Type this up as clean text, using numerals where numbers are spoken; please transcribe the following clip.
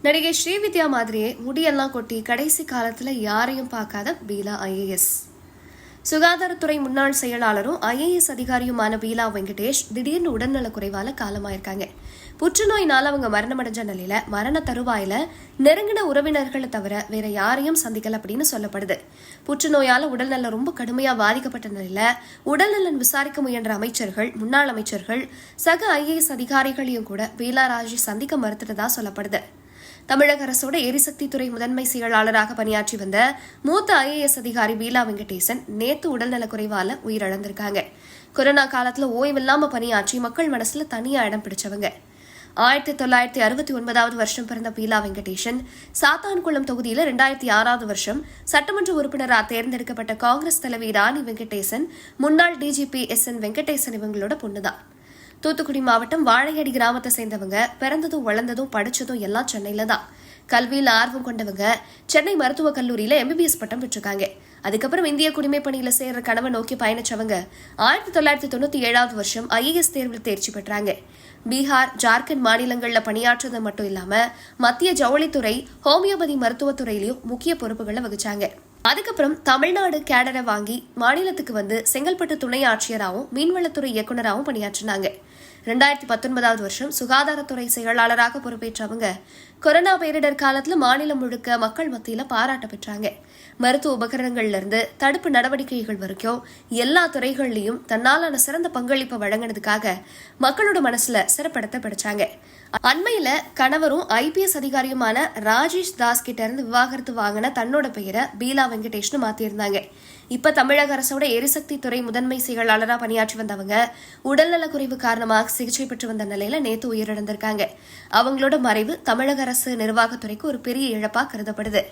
நடிகை ஸ்ரீவித்யா மாதிரியே முடியெல்லாம் கொட்டி கடைசி காலத்துல யாரையும் பார்க்காத பீலா ஐஏஎஸ். சுகாதாரத்துறை முன்னாள் செயலாளரும் ஐஏஎஸ் அதிகாரியுமான பீலா வெங்கடேஷ் திடீர்னு உடல்நல குறைவால காலமாயிருக்காங்க. புற்றுநோயினால அவங்க மரணமடைஞ்ச நிலையில மரண தருவாயில நெருங்கின உறவினர்களை தவிர வேற யாரையும் சந்திக்கல அப்படின்னு சொல்லப்படுது. புற்றுநோயால உடல்நலம் ரொம்ப கடுமையா பாதிக்கப்பட்ட நிலையில உடல்நலன் விசாரிக்க முயன்ற அமைச்சர்கள், முன்னாள் அமைச்சர்கள், சக ஐஏஎஸ் அதிகாரிகளையும் கூட பீலா ராஜி சந்திக்க மறுத்துட்டதா சொல்லப்படுது. தமிழக அரசோட எரிசக்தி துறை முதன்மை செயலாளராக பணியாற்றி வந்த மூத்த ஐஏஎஸ் அதிகாரி பீலா வெங்கடேசன் நேத்து உடல்நலக்குறைவால உயிரிழந்திருக்காங்க. கொரோனா காலத்துல ஓய்வில்லாம பணியாற்றி மக்கள் மனசுல தனியா இடம் பிடிச்சவங்க. 1969வது வருஷம் பிறந்த பீலா வெங்கடேசன் சாத்தான்குளம் தொகுதியில 2006வது வருஷம் சட்டமன்ற உறுப்பினராக தேர்ந்தெடுக்கப்பட்ட காங்கிரஸ் தலைவி ராணி வெங்கடேசன், முன்னாள் டிஜிபி எஸ்.என். வெங்கடேசன் இவங்களோட பொண்ணுதான். தூத்துக்குடி மாவட்டம் வாழையடி கிராமத்தை சேர்ந்தவங்க. பிறந்ததும் வளர்ந்ததும் படிச்சதும் எல்லாம் சென்னையில தான். கல்வியில் ஆர்வம் கொண்டவங்க சென்னை மருத்துவக் கல்லூரியில MBBS பட்டம் பெற்றிருக்காங்க. அதுக்கப்புறம் இந்திய குடிமை பணியில சேர்ற கனவை நோக்கி பயணிச்சவங்க 1997வது வருஷம் IAS தேர்வில் தேர்ச்சி பெற்றாங்க. பீகார், ஜார்க்கண்ட் மாநிலங்கள்ல பணியாற்றுறது மட்டும் இல்லாம மத்திய ஜவுளித்துறை, ஹோமியோபதி மருத்துவத்துறையிலையும் முக்கிய பொறுப்புகளை வகிச்சாங்க. அதுக்கப்புறம் தமிழ்நாடு கேடரை வாங்கி மாநிலத்துக்கு வந்து செங்கல்பட்டு துணை ஆட்சியராகவும் மீன்வளத்துறை இயக்குநராகவும் பணியாற்றினாங்க. 2019வது வருஷம் சுகாதாரத்துறை செயலாளராக பொறுப்பேற்றவங்க கொரோனா பேரிடர் காலத்துல மாநிலம் முழுக்க மக்கள் மத்தியில பாராட்ட பெற்றாங்க. மருத்துவ உபகரணங்கள்ல இருந்து தடுப்பு நடவடிக்கைகள் வரைக்கும் எல்லா துறைகள்லயும் தன்னாலான சிறந்த பங்களிப்பை வழங்கினதுக்காக மக்களோட மனசுல சிறப்படத்தை படிச்சாங்க. அண்மையில கணவரும் IPS அதிகாரியுமான ராஜேஷ் தாஸ் கிட்ட இருந்து விவாகரத்து வாங்கின தன்னோட பெயரை பீலா வெங்கடேஷ்னு மாத்திருந்தாங்க. இப்ப தமிழக அரசோட எரிசக்தி துறை முதன்மை செயலாளராக பணியாற்றி வந்தவங்க உடல்நல குறைவு காரணமாக சிகிச்சை பெற்று வந்த நிலையில நேத்து உயிரிழந்திருக்காங்க. அவங்களோட மறைவு தமிழக அரசு நிர்வாகத்துறைக்கு ஒரு பெரிய இழப்பா கருதப்படுது.